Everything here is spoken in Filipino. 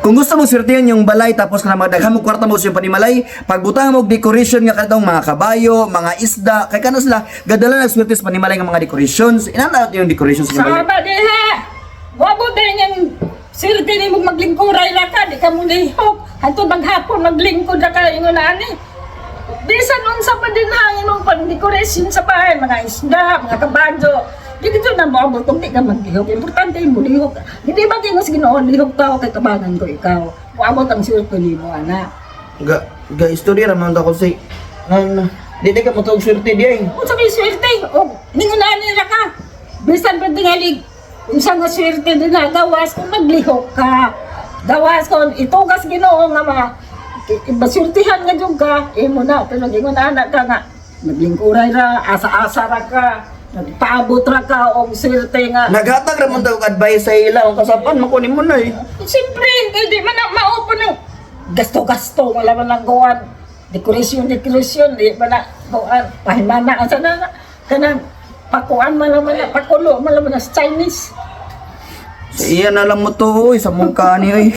Kung gusto mo swertihan yung balay tapos ka na magdaghan mo kwarta mo sa yung panimalay, pagbutang mo og decoration nga kadtong mga kabayo, mga isda, kay kana sila gadala nagswerte sa panimalay nga mga decorations. Inana yung decorations sa balay. Sama diha. Wabo din yung silti ni mo maglingkuray ra ka, di ka mo lihok. Hanto maghapon maglingkod ra ka ingon ani. Bisan unsa pa din hangin mong pang-decoration sa bahay, mga isda, mga kabayo. Di dito na mo abot kung di ka maglihok. Importante mo lihok. Hindi ba di mas Ginoo lihok tao kay kabagan ko ikaw. Abot ang silti nimo ana. Ga istorya ra man ako say. Di ka mo tawag swerte di ay. Unsa may swerte? O, ningon ani ra ka. Bisan pa tingali unsa nga swerte din na gawas kung maglihok ka. Gawas kung itugas Ginoo nga basultihan nga jud ka, imo na pero gingon anak ka nga naglingkuray ra, asa-asa ra ka, nagpaabot ra ka og swerte nga. Naghatag ra man tawag advice sa ila kung kasapan makunin mo na eh. Siyempre, hindi man na maupo ng gasto-gasto, wala man lang gawan. Dekorasyon, di ba na gawan. Pahimana, asa na, kanang pakuan man lang man na, pakulo man lang man na sa Chinese. Sa iya na lang mo to, sa mong kani oy.